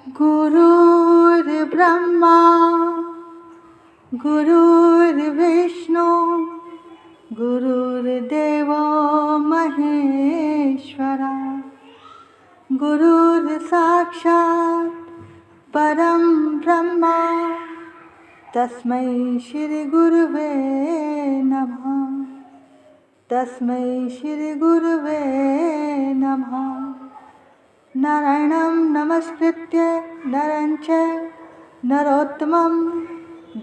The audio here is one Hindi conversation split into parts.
गुरुर्ब्रह्मा गुरुर्विष्णु गुरुर्देवो महेश्वरा गुरुर्साक्षात् परं ब्रह्मा तस्मै श्री गुरुवे नमः। तस्मै श्री गुरुवे नमः। नारायणं नमस्कृत्य नरं चैव नरोत्तमं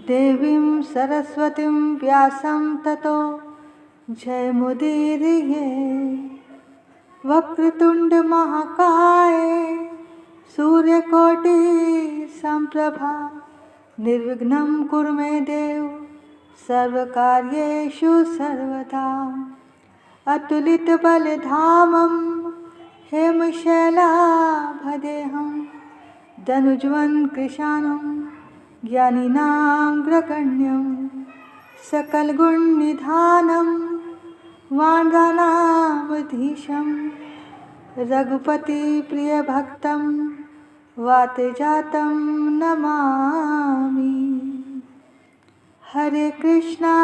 देवीं सरस्वतीं व्यासं ततो जयमुदीरये। वक्रतुंड महाकाय सूर्यकोटि संप्रभा निर्विघ्नं कुरु मे देव सर्वकार्येषु सर्वदा। अतुलितबलधामं हेमशैलाभदेहं धनुज्वं कृशानं ज्ञानिनाग्रगण्यं सकलगुणनिधानं वानराणामधीशं रघुपतिप्रियभक्तं वातजातं नमामि। हरे कृष्णा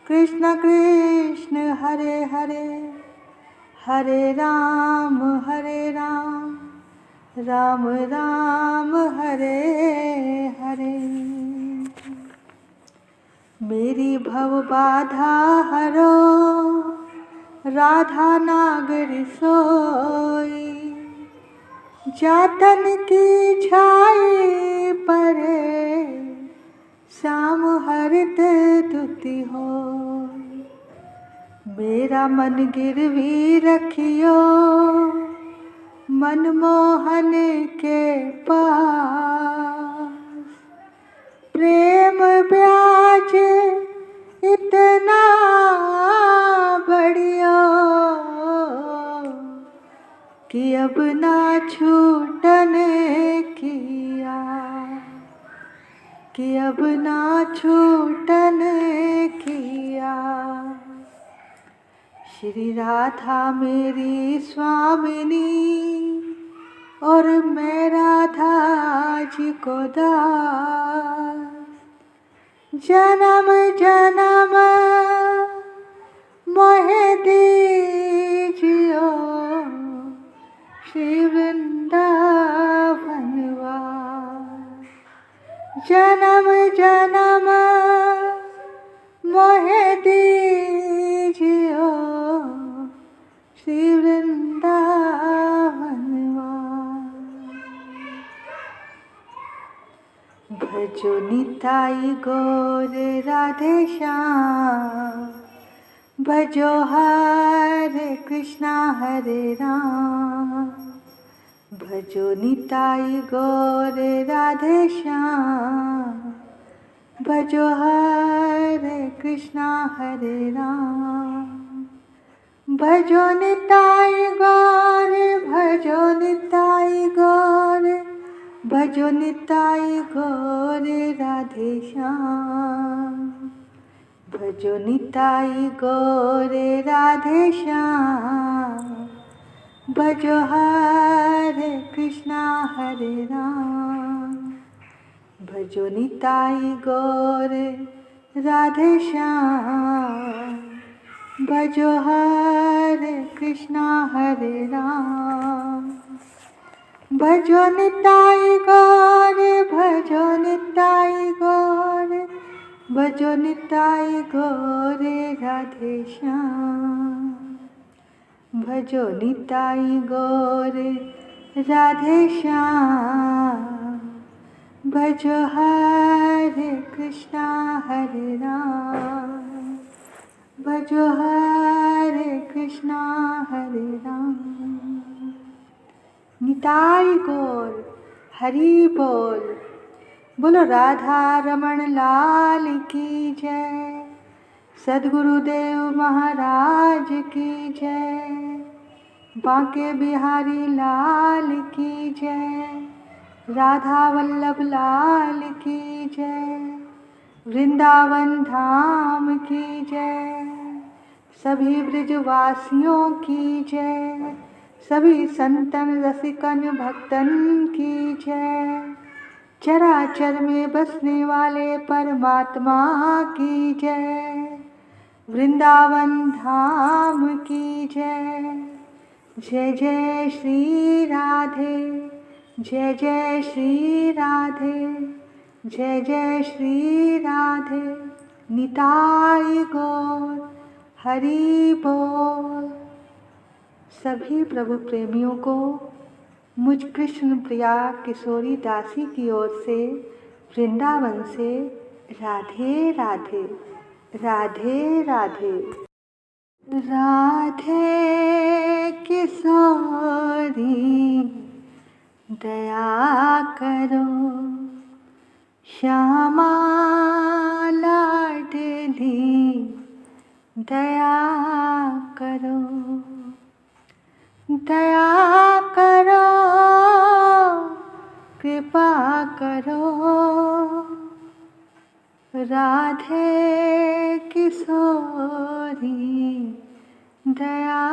कृष्ण कृष्ण हरे हरे हरे राम राम राम हरे हरे। मेरी भव बाधा हरो राधा नागरी सोई। जातन की छाई परे श्याम हरित दुति हो। मेरा मन गिरवी रखियो मनमोहन के पास। प्रेम ब्याज इतना बढ़िया कि अब ना छूटने किया, कि अब ना छूटने किया। श्री राधा मेरी स्वामिनी और मैं राधा जी को दास। जन्म जन्म मोहे दीजियो श्री वृंदावन वास। जन्म जन्म मोहे दीजियो श्री वृंदावन वास। भजो निताई गौर राधे श्याम। भजो हरे कृष्णा हरे राम। भजो निताई गौर राधे श्याम। भजो हरे कृष्णा हरे राम। भजो निताई गौर भजो निताई गौर भजो निताई गौर राधे श्याम। भजो निताई गौर राधे श्याम। भजो हरे कृष्णा हरे राम। भजो निताई गौर राधे श्याम। भजो हरे कृष्णा हरे राम। भजो निताई गौर भजो निताई गौर भजो निताई गौर राधे श्याम। भजो निताई गौर राधे श्याम। भजो हरे कृष्णा हरे राम। भजो हरे कृष्णा हरे राम। निताई गौर हरि बोल। बोलो राधा रमण लाल की जय। सद्गुरुदेव महाराज की जय। बांके बिहारी लाल की जय। राधा वल्लभ लाल की जय। वृंदावन धाम की जय। सभी ब्रजवासियों की जय। सभी संतन रसिकन भक्तन की जय। चराचर में बसने वाले परमात्मा की जय। वृंदावन धाम की जय। जय जय श्री राधे, जय जय श्री राधे, जय जय श्री राधे। निताई गौर हरि बोल। सभी प्रभु प्रेमियों को मुझ कृष्ण प्रिया किशोरी दासी की ओर से वृंदावन से राधे राधे, राधे राधे। राधे किशोरी दया करो, श्यामा लाडली दया करो, दया करो, कृपा करो। राधे किशोरी दया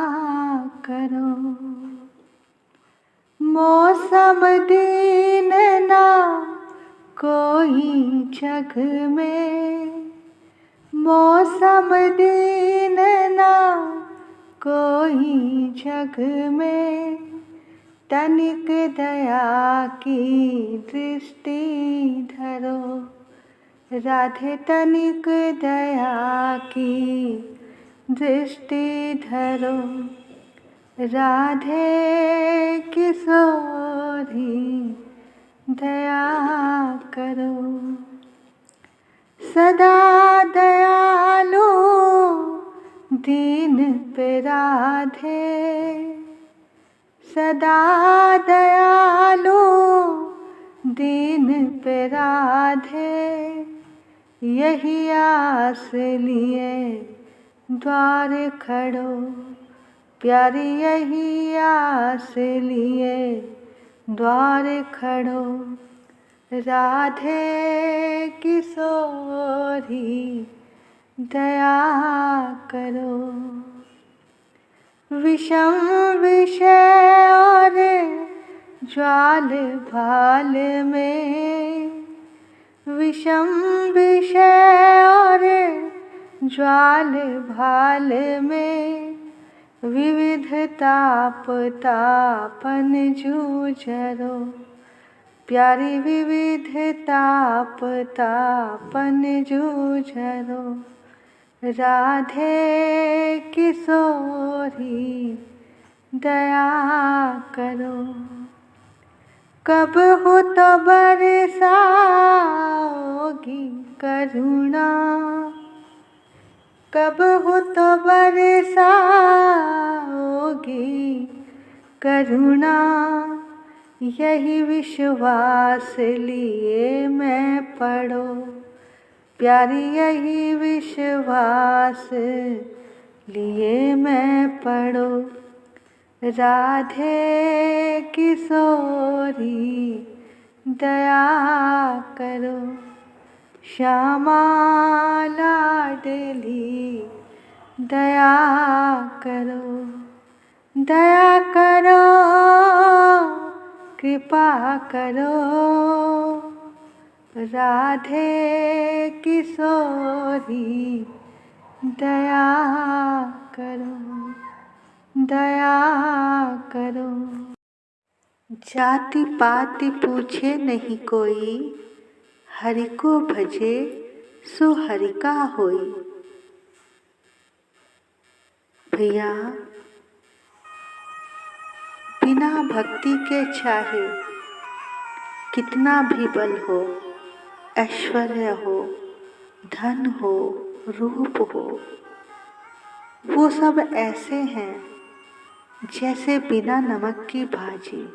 करो। मौसम दीन ना कोई जग में, मौसम दीन ना कोई जग में। तनिक दया की दृष्टि धरो, राधे तनिक दया की दृष्टि धरो। राधे किशोरी दया करो। सदा दयालु दीन पे राधे, सदा दयालु दीन पे राधे। यही आस लिए द्वार खड़ो, प्यारी यही आस लिए द्वार खड़ो। राधे किशोरी दया करो। विषम विषय और ज्वाल भाल में, विषम विषय और ज्वाल भाल में। विविध ताप तापन जूझरो, प्यारी विविध ताप तापन जूझरो। राधे किशोरी दया करो। कब हो तो बरसाओगी करुणा, कब हो तो बरसाओगी करुणा। यही विश्वास लिए मैं पढ़ो, प्यारी यही विश्वास लिए मैं पढ़ो। राधे किशोरी दया करो। श्यामा लाडली दया करो, दया करो, कृपा करो। राधे किशोरी दया करो, दया करो। जाति पाति पूछे नहीं कोई, हरि को भजे सो हरि का होई। भैया बिना भक्ति के चाहे कितना भी बल हो, ऐश्वर्य हो, धन हो, रूप हो, वो सब ऐसे हैं जैसे बिना नमक की भाजी।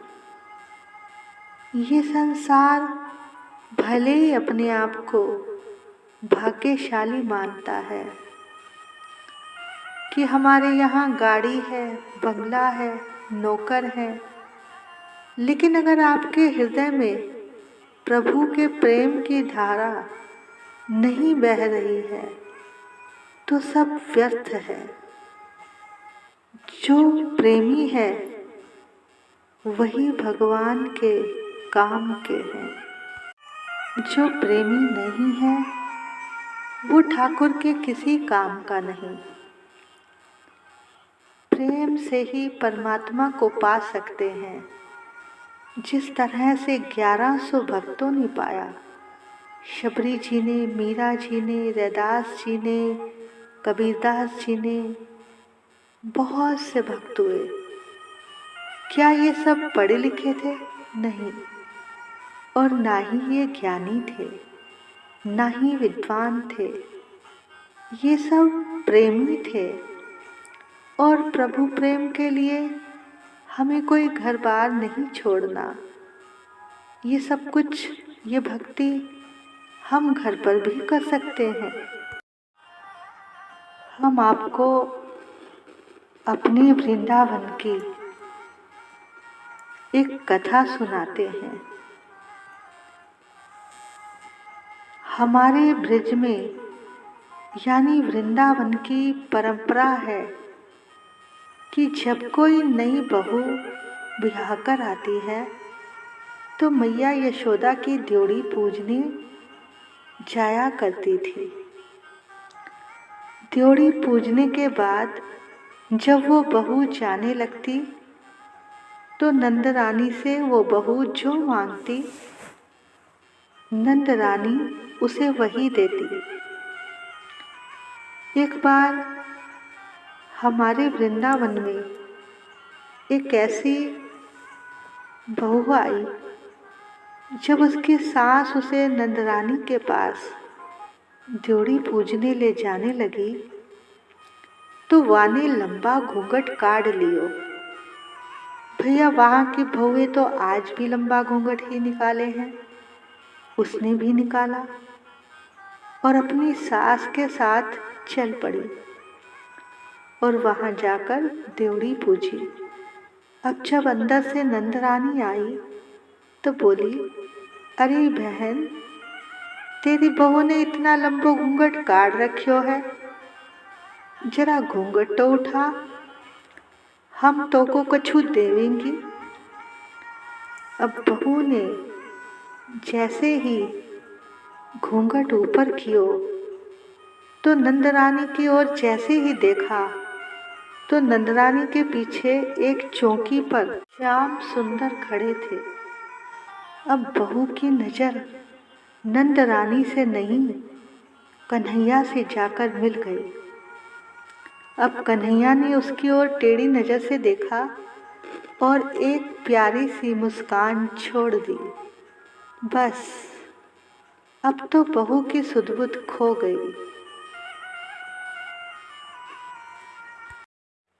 ये संसार भले ही अपने आप को भाग्यशाली मानता है कि हमारे यहाँ गाड़ी है, बंगला है, नौकर है, लेकिन अगर आपके हृदय में प्रभु के प्रेम की धारा नहीं बह रही है तो सब व्यर्थ है। जो प्रेमी है वही भगवान के काम के हैं। जो प्रेमी नहीं है वो ठाकुर के किसी काम का नहीं। प्रेम से ही परमात्मा को पा सकते हैं, जिस तरह से 1100 भक्तों ने पाया। शबरी जी ने, मीरा जी ने, रैदास जी ने, कबीरदास जी ने, बहुत से भक्त हुए। क्या ये सब पढ़े लिखे थे? नहीं। और ना ही ये ज्ञानी थे, ना ही विद्वान थे। ये सब प्रेमी थे। और प्रभु प्रेम के लिए हमें कोई घर बार नहीं छोड़ना। ये सब कुछ, ये भक्ति हम घर पर भी कर सकते हैं। हम आपको अपने वृंदावन की एक कथा सुनाते हैं। हमारे ब्रज में यानी वृंदावन की परंपरा है कि जब कोई नई बहू ब्याह कर आती है तो मैया यशोदा की ड्योढ़ी पूजने जाया करती थी। ड्योढ़ी पूजने के बाद जब वो बहू जाने लगती तो नंद रानी से वो बहू जो मांगती नंद रानी उसे वही देती। एक बार हमारे वृंदावन में एक ऐसी बहू आई, जब उसकी सास उसे नंद रानी के पास ड्योढ़ी पूजने ले जाने लगी तो वाने लंबा घूंघट काढ़ लियो। भैया वहाँ की बहुएं तो आज भी लंबा घूंघट ही निकाले हैं। उसने भी निकाला और अपनी सास के साथ चल पड़ी और वहाँ जाकर ड्योढ़ी पूजी। अब जब अंदर से नंद रानी आई तो बोली, अरे बहन, तेरी बहू ने इतना लंबो घूंघट काढ़ रखियो है, जरा घूंघट तो उठा, हम तो को कछु देवेंगी। अब बहू ने जैसे ही घूंघट ऊपर कियो तो नंदरानी की ओर जैसे ही देखा तो नंदरानी के पीछे एक चौकी पर श्याम सुंदर खड़े थे। अब बहू की नजर नंद रानी से नहीं, कन्हैया से जाकर मिल गई। अब कन्हैया ने उसकी ओर टेढ़ी नजर से देखा और एक प्यारी सी मुस्कान छोड़ दी। बस अब तो बहू की सुध-बुध खो गई।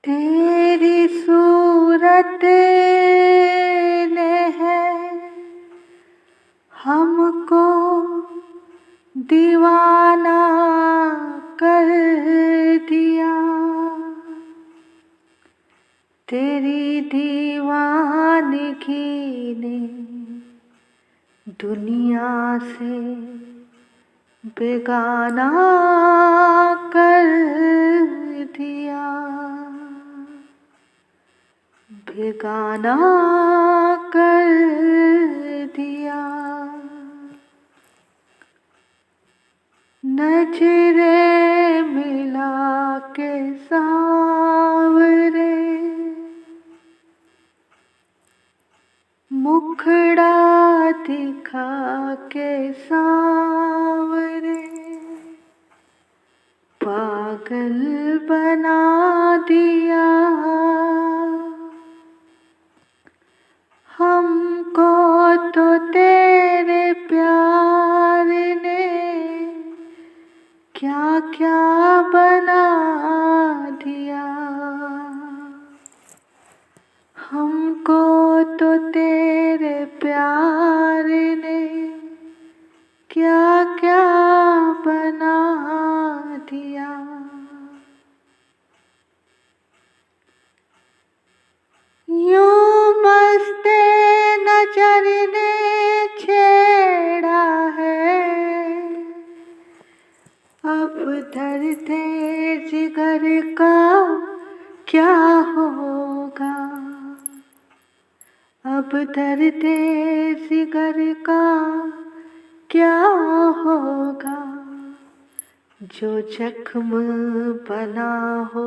तेरी सूरत ने है हमको दीवाना कर दिया, तेरी दीवानगी ने दुनिया से बेगाना कर दिया, बेगाना कर दिया। नजरे मिला के सांवरे, मुखड़ा दिखा के सांवरे, पागल बना दिया। हमको तो तेरे प्यार ने क्या क्या बना दिया, हमको तो तेरे प्यार ने क्या क्या बना दिया। यूं मस्ते नजर ने छेड़ा है, अब दर्द जिगर का क्या होगा, अब दर्द जिगर का क्या होगा, जो जख्म बना हो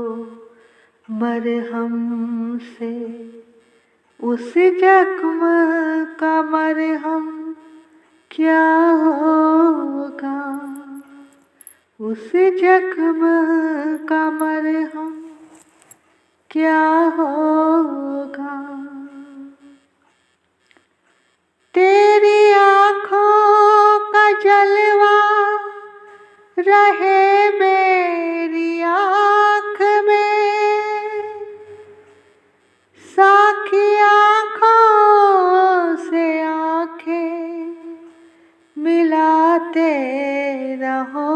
मरहम से, उस जख्म का मरहम क्या होगा, उस जख्म का मरहम क्या होगा। तेरी आँखों का जलवा रहे मेरी आँख में, साखी आँखों से आँखें मिलाते रहो।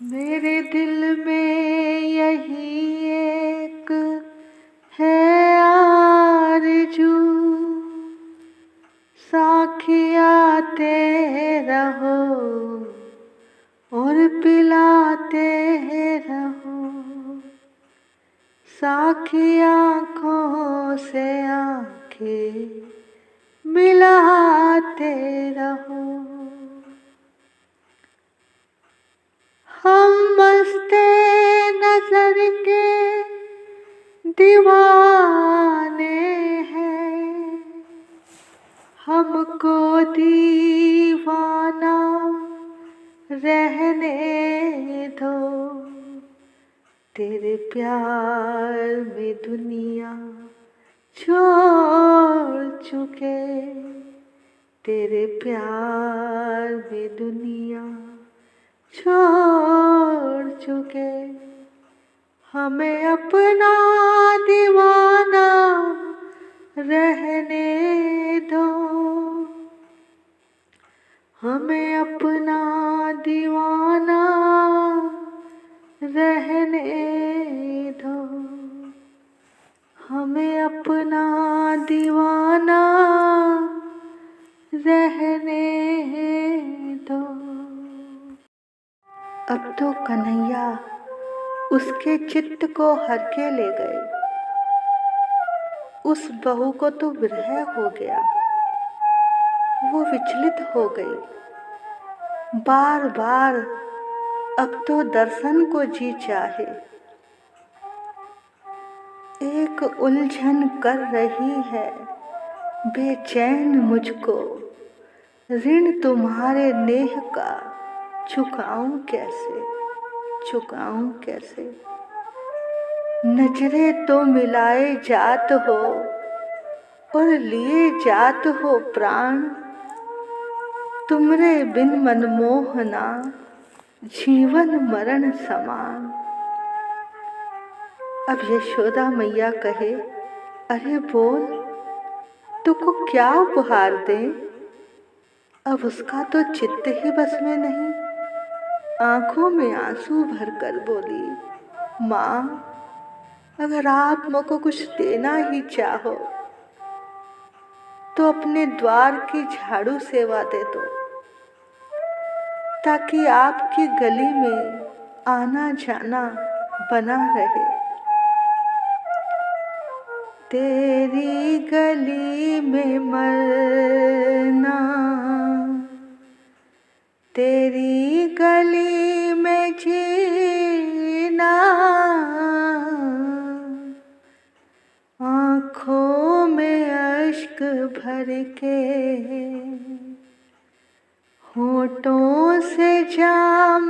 मेरे दिल में यही एक है आरज़ू, साखी आते रहो और पिलाते रहो, साखी आँखों से आँखें मिलाते रहो। हम मस्ते नजर के दीवाने हैं, हमको दीवाना रहने दो। तेरे प्यार में दुनिया छोड़ चुके, तेरे प्यार में दुनिया छोड़ चुके, हमें अपना दीवाना रहने दो, हमें अपना दीवाना रहने दो, हमें अपना दीवाना रहने दो। अब तो कन्हैया उसके चित्त को हर के ले गए, उस बहू को तो विरह हो गया, वो विचलित हो गई, बार बार अब तो दर्शन को जी चाहे। एक उलझन कर रही है बेचैन मुझको, ऋण तुम्हारे नेह का चुकाऊं कैसे, चुकाऊं कैसे। नजरें तो मिलाए जात हो और लिए जात हो प्राण, तुमरे बिन मनमोहना जीवन मरण समान। अब यशोदा मैया कहे, अरे बोल तुको क्या उपहार दें। अब उसका तो चित्त ही बस में नहीं, आंखों में आंसू भरकर बोली, माँ अगर आप मुझको कुछ देना ही चाहो तो अपने द्वार की झाड़ू सेवा दे दो, ताकि आपकी गली में आना जाना बना रहे। तेरी गली में मरना, तेरी गली में जीना, आँखों में अश्क भर के, होठों से जाम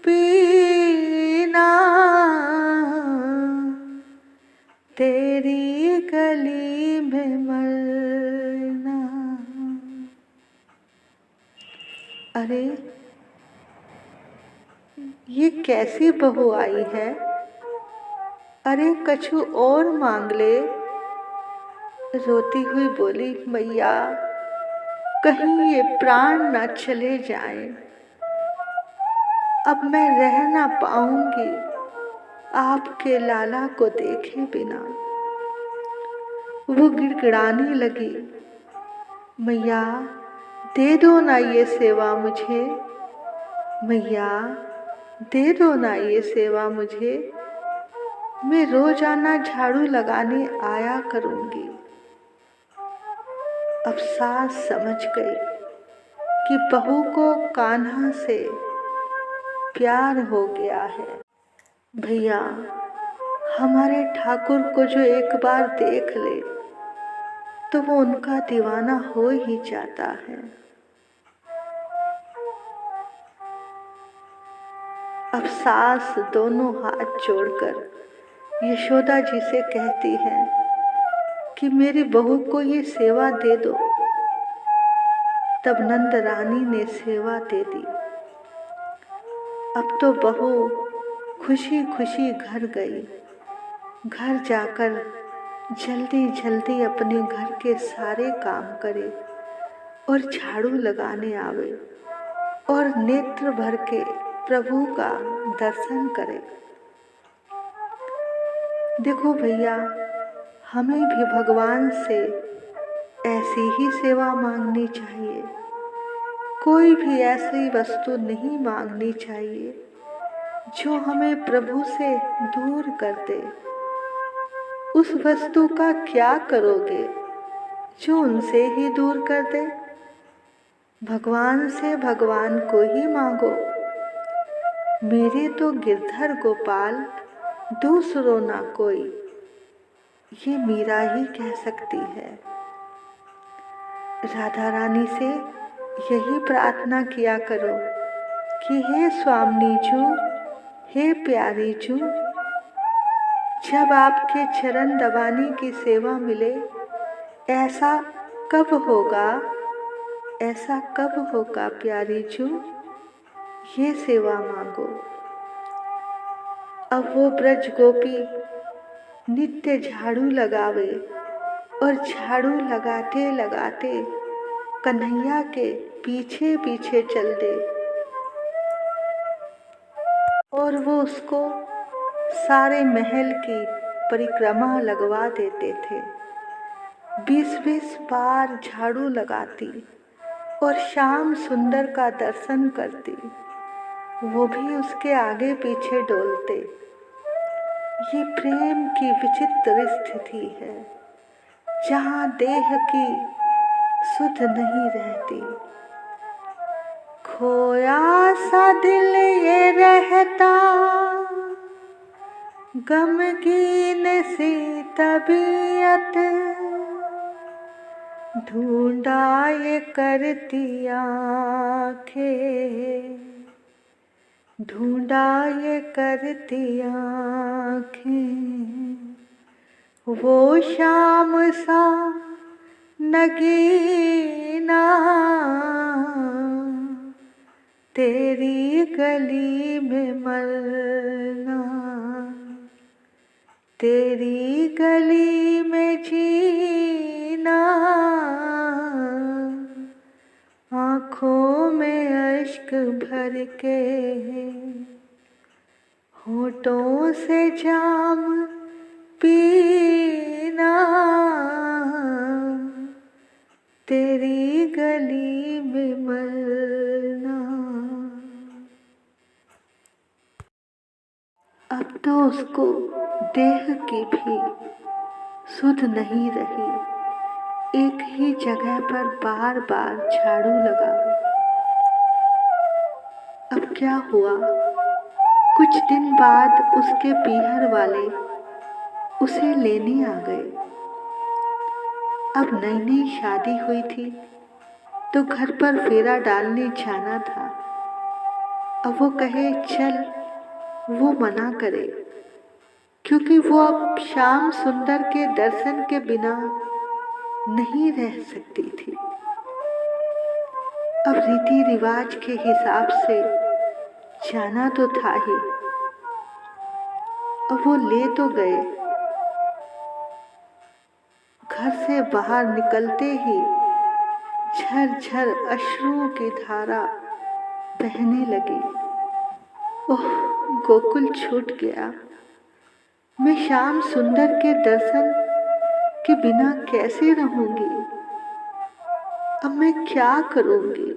पीना, तेरी गली में मरना। अरे ये कैसी बहू आई है, अरे कछु और मांग ले। रोती हुई बोली, मैया कहीं ये प्राण न चले जाएं, अब मैं रह ना पाऊंगी आपके लाला को देखे बिना। वो गिड़गिड़ाने लगी, मैया दे दो ना ये सेवा मुझे, मैया दे दो ना ये सेवा मुझे। मैं रोजाना झाड़ू लगाने आया करूंगी। अब सास समझ गई कि बहू को कान्हा से प्यार हो गया है। भैया, हमारे ठाकुर को जो एक बार देख ले तो वो उनका दीवाना हो ही जाता है। अब सास दोनों हाथ जोड़कर यशोदा जी से कहती है कि मेरी बहू को ये सेवा दे दो। तब नंद रानी ने सेवा दे दी। अब तो बहू खुशी खुशी घर गई। घर जाकर जल्दी जल्दी अपने घर के सारे काम करे और झाड़ू लगाने आवे और नेत्र भर के प्रभु का दर्शन करे। देखो भैया, हमें भी भगवान से ऐसी ही सेवा मांगनी चाहिए। कोई भी ऐसी वस्तु नहीं मांगनी चाहिए जो हमें प्रभु से दूर कर दे। उस वस्तु का क्या करोगे जो उनसे ही दूर कर दे? भगवान से भगवान को ही मांगो। मेरे तो गिरधर गोपाल, दूसरो ना कोई, ये मीरा ही कह सकती है। राधा रानी से यही प्रार्थना किया करो कि हे स्वामी जू, हे प्यारी जू, जब आपके चरण दबाने की सेवा मिले, ऐसा कब होगा, ऐसा कब होगा प्यारी जू, ये सेवा मांगो। अब वो ब्रज गोपी नित्य झाड़ू लगावे और झाड़ू लगाते लगाते कन्हैया के पीछे पीछे चल दे और वो उसको सारे महल की परिक्रमा लगवा देते थे। 20-20 बार झाड़ू लगाती और श्याम सुंदर का दर्शन करती। वो भी उसके आगे पीछे डोलते। ये प्रेम की विचित्र स्थिति है जहाँ देह की सुध नहीं रहती। खोया सा दिल ये रहता, गमगीन सी तबीयत, ढूंढा ये करती आँखें, ढूंढा ये करती आँखें, वो शाम सा नगीना तेरी गली में मरना, तेरी गली में जीना, आँखों में अश्क भर के, होठों से जाम पीना, तेरी गली में मरना। अब तो उसको देह की भी सुध नहीं रही। एक ही जगह पर बार बार झाड़ू लगाओ। अब क्या हुआ? कुछ दिन बाद उसके पीहर वाले उसे लेने आ गए। अब नई नई शादी हुई थी तो घर पर फेरा डालने जाना था। अब वो कहे चल, वो मना करे क्योंकि वो अब श्याम सुंदर के दर्शन के बिना नहीं रह सकती थी। अब रीति रिवाज के हिसाब से जाना तो था ही। अब वो ले तो गए। घर से बाहर निकलते ही झरझर अश्रुओं की धारा बहने लगी। ओह, गोकुल छूट गया। मैं श्याम सुंदर के दर्शन के बिना कैसे रहूंगी? अब मैं क्या करूंगी?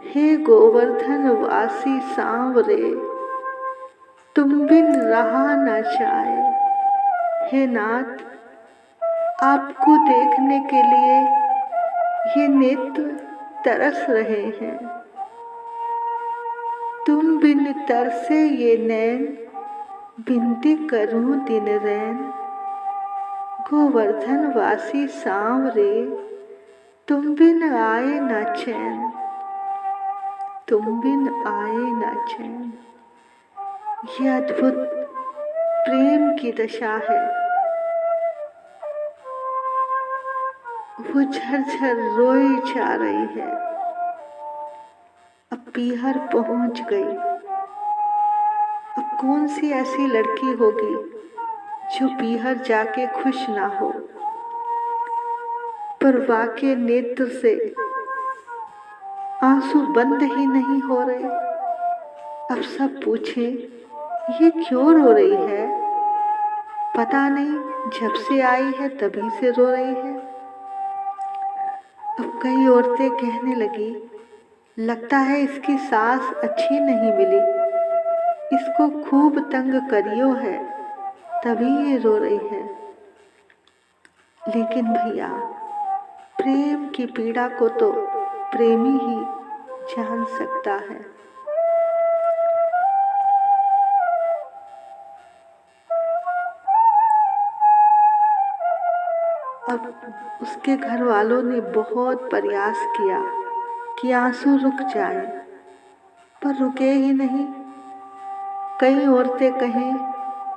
हे गोवर्धन वासी सांवरे, तुम बिन रहा न जाए। हे नाथ, आपको देखने के लिए ये नेत्र तरस रहे हैं। तुम बिन तरसे ये नैन, बिनती करूं दिन रैन। गोवर्धन वासी सांवरे, तुम बिन आए न चैन। तुम बिन आए न चैन। ये अद्भुत प्रेम की दशा है। वो झरझर रोई जा रही है। अब पीहर पहुंच गई। अब कौन सी ऐसी लड़की होगी जो पीहर जाके खुश ना हो। पर वाके नेत्र से आंसू बंद ही नहीं हो रहे। अब सब पूछे, ये क्यों रो रही है? पता नहीं, जब से आई है तभी से रो रही है। अब कई औरतें कहने लगी, लगता है इसकी सास अच्छी नहीं मिली, इसको खूब तंग करियो है, तभी ये रो रही है। लेकिन भैया, प्रेम की पीड़ा को तो प्रेमी ही जान सकता है। अब उसके घर वालों ने बहुत प्रयास किया कि आंसू रुक जाएं, पर रुके ही नहीं। कई औरतें कहें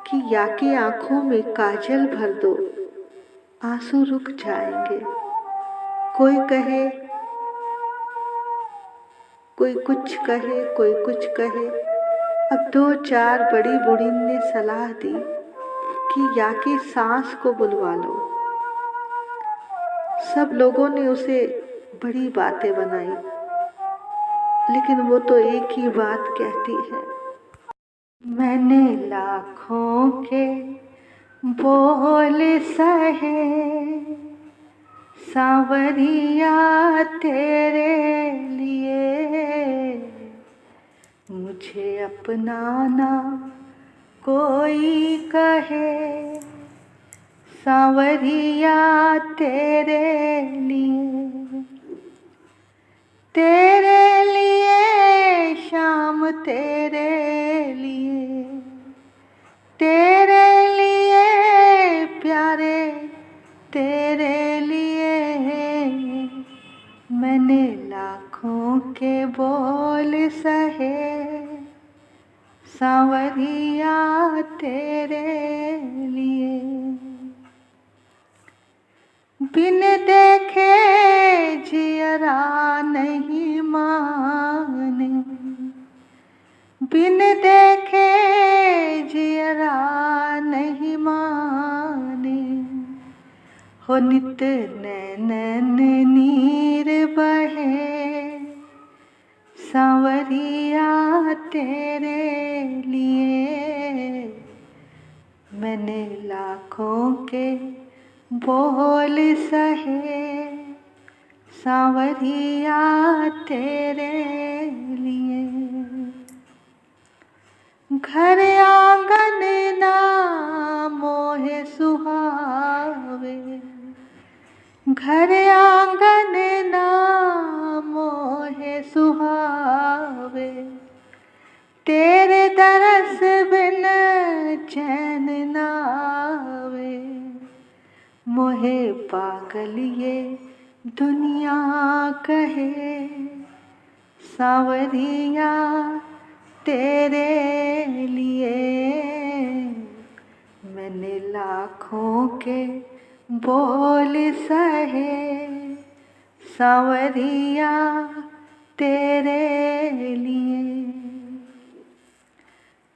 कि या की आंखों में काजल भर दो, आंसू रुक जाएंगे। कोई कहे, कोई कुछ कहे, कोई कुछ कहे। अब 2-4 बड़ी बूढ़ी ने सलाह दी कि या की सास को बुलवा लो। सब लोगों ने उसे बड़ी बातें बनाई, लेकिन वो तो एक ही बात कहती है, मैंने लाखों के बोल सहे सांवरिया तेरे लिए, मुझे अपना ना कोई कहे सांवरिया तेरे लिए। तेरे लिए शाम, तेरे लिए, तेरे लिए प्यारे, तेरे लिए मैंने लाखों के बोल सहे सांवरिया तेरे लिए। बिन देखे जियरा नहीं माने, बिन देखे जियरा नहीं माने। हो नित नैनन नीर बहे सांवरिया तेरे लिए, मैंने लाखों के बोल सहे सांवरिया तेरे लिए। घर आंगन ना मोहे सुहावे, घर आंगन ना मोहे सुहावे। तेरे दरस बिन चैन ना आवे, मोहे पागल ये दुनिया कहे सांवरिया तेरे लिए, मैंने लाखों के बोल सहे सांवरिया तेरे लिए।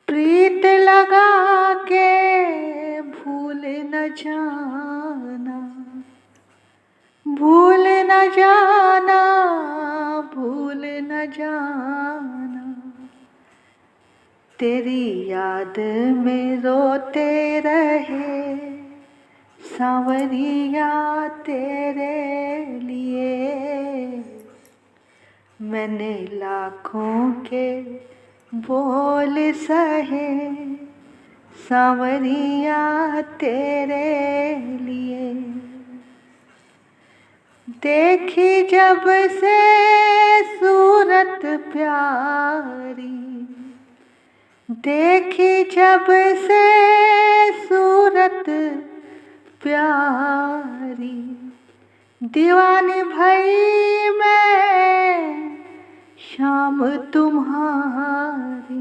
प्रीत लगा के भूल न जाना, भूल न जाना, भूल न जाना। तेरी याद में रोते रहे सांवरिया तेरे लिए, मैंने लाखों के बोल सहे सांवरिया तेरे लिए। देखी जब से सूरत प्यारी, देखी जब से सूरत प्यारी, दीवानी भई मैं शाम तुम्हारी,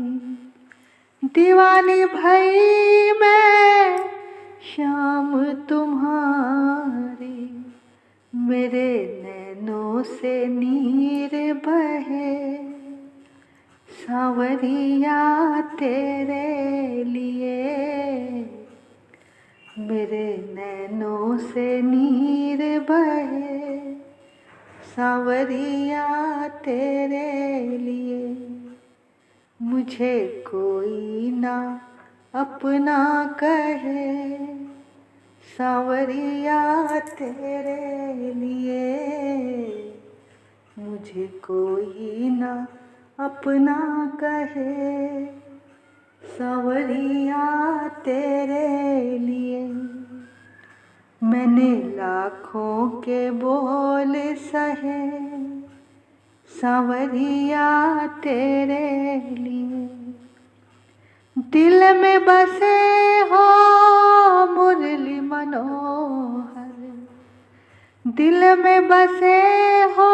दीवानी भई मैं शाम तुम्हारी। मेरे नैनों से नीर बहे सांवरिया तेरे लिए। मेरे नैनों से नीर बहे सांवरिया तेरे लिए। मुझे कोई ना अपना कहे सांवरिया तेरे लिए। मुझे कोई ना अपना कहे सांवरिया तेरे लिए। मैंने लाखों के बोल सहे सांवरिया तेरे लिए। दिल में बसे हो मुरली मनोहर, दिल में बसे हो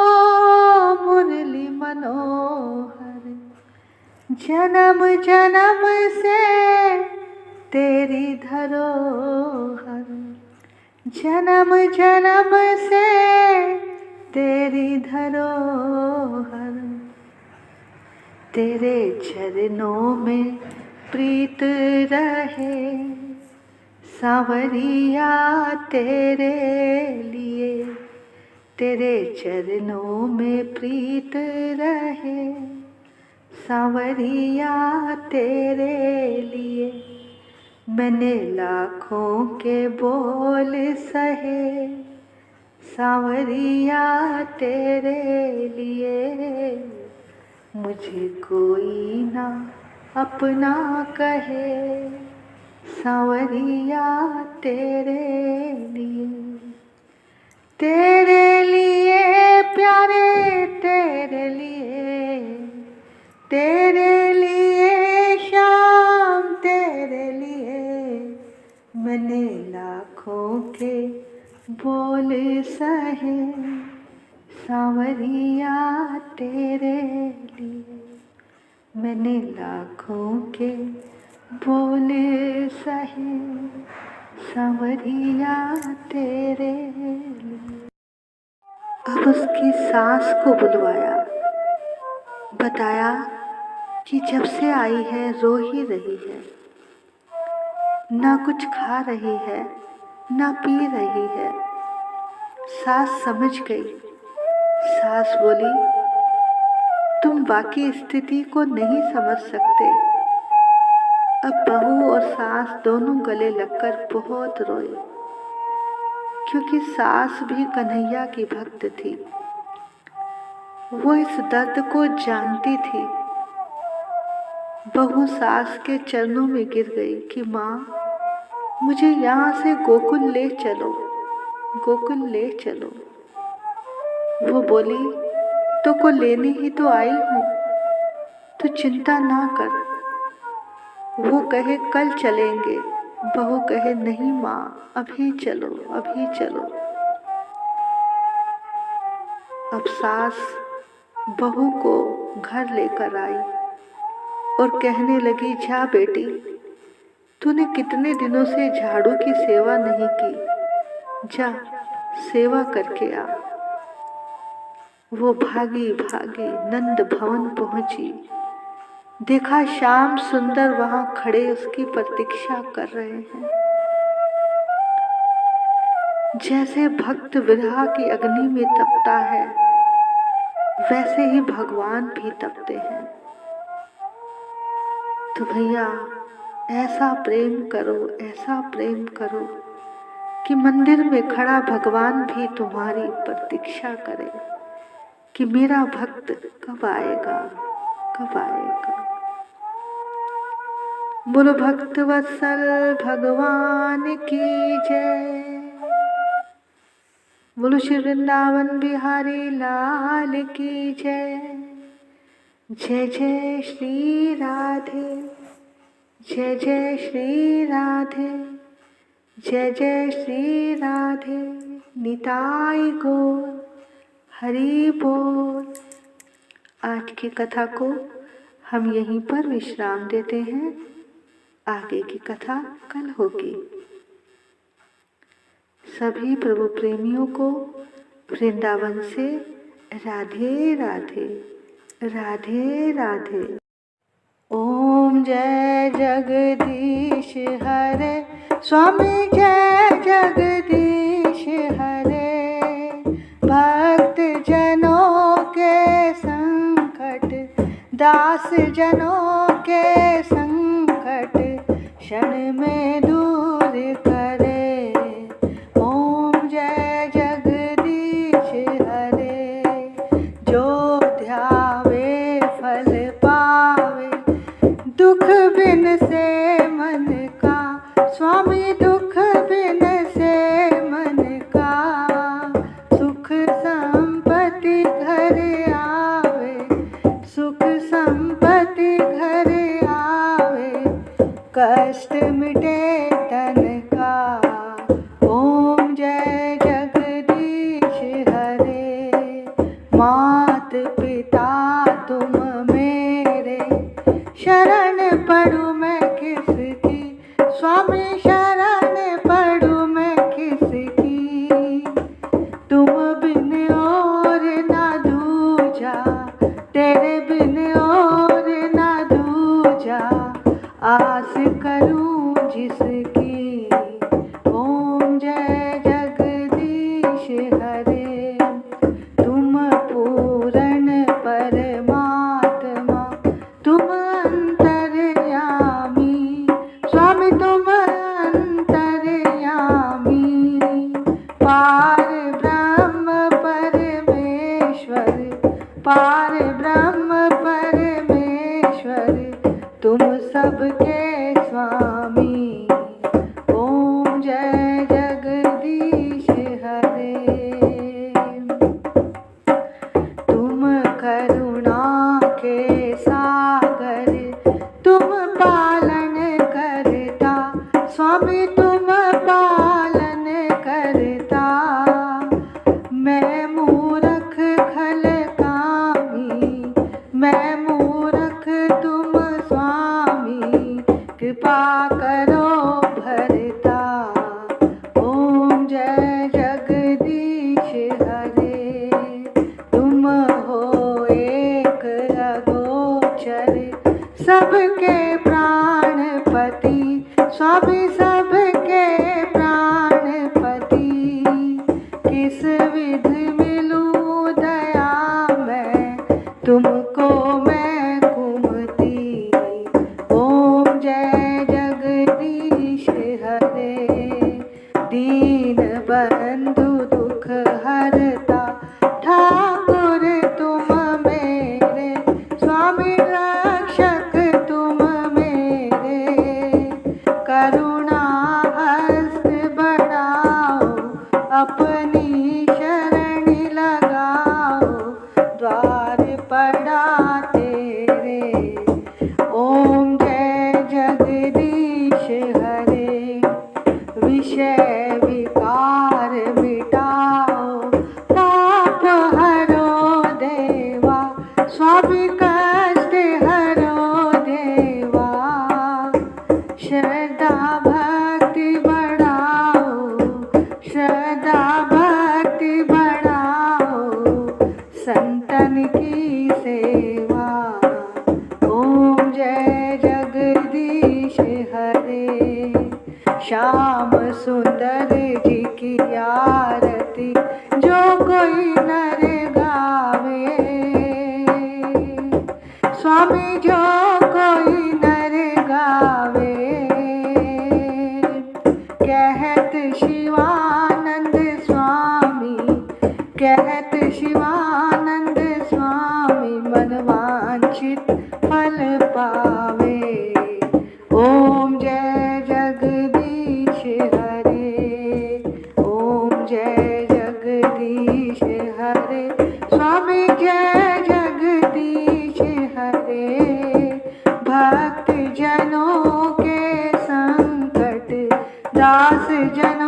मुरली मनोहर। जन्म जन्म से तेरी धरोहर, जन्म जन्म से तेरी धरोहर। तेरे चरणों में प्रीत रहे सांवरिया तेरे लिए। तेरे चरणों में प्रीत रहे सांवरिया तेरे लिए। मैंने लाखों के बोल सहे सांवरिया तेरे लिए। मुझे कोई ना अपना कहे सांवरिया तेरे लिए। तेरे लिए प्यारे तेरे लिए, तेरे लिए शाम तेरे लिए। मैंने लाखों के बोल सहे सांवरिया तेरे लिए। मैंने लाखों के बोल सहे सांवरिया तेरे लिए। अब उसकी सास को बुलवाया, बताया कि जब से आई है रो ही रही है, ना कुछ खा रही है ना पी रही है। सास समझ गई। सास बोली, तुम बाकी स्थिति को नहीं समझ सकते। अब बहू और सास दोनों गले लगकर बहुत रोए, क्योंकि सास भी कन्हैया की भक्त थी। वो इस दर्द को जानती थी। बहू सास के चरणों में गिर गई कि माँ, मुझे यहाँ से गोकुल ले चलो, गोकुल ले चलो। वो बोली, तो को लेने ही तो आई हूँ, तू चिंता ना कर। वो कहे कल चलेंगे, बहू कहे नहीं माँ, अभी चलो, अभी चलो। अब सास बहू को घर लेकर आई और कहने लगी, जा बेटी, तूने कितने दिनों से झाड़ू की सेवा नहीं की, जा सेवा करके आ। वो भागी भागी नंद भवन पहुंची। देखा श्याम सुंदर वहां खड़े उसकी प्रतीक्षा कर रहे हैं। जैसे भक्त विरह की अग्नि में तपता है, वैसे ही भगवान भी तपते हैं। तो भैया ऐसा प्रेम करो, ऐसा प्रेम करो कि मंदिर में खड़ा भगवान भी तुम्हारी प्रतीक्षा करे कि मेरा भक्त कब आएगा, कब आएगा। बोलो भक्त वत्सल भगवान की जय। बोलो श्री वृंदावन बिहारी लाल की जय। जय जय श्री राधे, जय जय श्री राधे, जय जय श्री राधे। निताई गौर हरि बोल। आज की कथा को हम यहीं पर विश्राम देते हैं। आगे की कथा कल होगी। सभी प्रभु प्रेमियों को वृंदावन से राधे राधे, राधे राधे। ओम जय जगदीश हरे, स्वामी जय जगदीश हरे। भक्त जनों के संकट, दास जनों के संकट क्षण में दूर करे। ओम जय जगदीश हरे। जो ध्यावे फल पावे, दुख बिन से मन का, स्वामी दुख बिन से मन का। सुख संपत्ति घर आवे, सुख संपत्ति घर आवे। कष्ट मिटे तन का। ओम जय जगदीश हरे। मात पिता तुम मेरे, शरण पड़ूं मैं किसकी, स्वामी शरण पड़ूं मैं किसकी। तुम बिन और ना दूजा, तेरे बिन और ना दूजा। आस करूं जिसकी। ओम जय जगदीश हरे। तुम पूर्ण परमात्मा, तुम अंतर्यामी, स्वामी तुम अंतर्यामी। पार ब्रह्म परमेश्वर, पार ब्रह्म परमेश्वर। तुम सबके स्वामी। ओम जय जगदीश हरे। तुम करुणा के सागर, तुम पालन करता, स्वामी तुम पालन करता। मैं मूर्ख खल कामी, मैं मूर्ख तुम स्वामी। कृपा करो भरता। ओम जय जगदीश हरे। तुम हो एक अगोचर, सबके प्राणपति, स्वामी सबके प्राणपति। किस विध मिलूं दया मैं, तुमको मैं कुमति। ओम जय जगदीश हरे। दीन बंधु दुख हरता, ठाकुर तुम मेरे, स्वामी रक्षक तुम मेरे। करुणा हस्त बढ़ाओ, अपनी शरण लगाओ। द्वार पड़ा तेरे। ओम जय जगदीश हरे। विषय विकार मिटाओ, पाप हरो देवा, स्वामी कष्ट हरो देवा। श्रद्धा भक्ति बढ़ाओ, श्रद्धा भक्ति बढ़ाओ। संतन की सेवा। ओम जय जगदीश हरे। श्याम सुंदर जी की आरती, जो कोई नर गावे। स्वामी जो कोई नर गावे। कहत शिवानंद स्वामी, कहत शिवानंद स्वामी। मन वांछित फल पावे। ओम जय जगदीश हरे। भक्त जनों के संकट दास जनों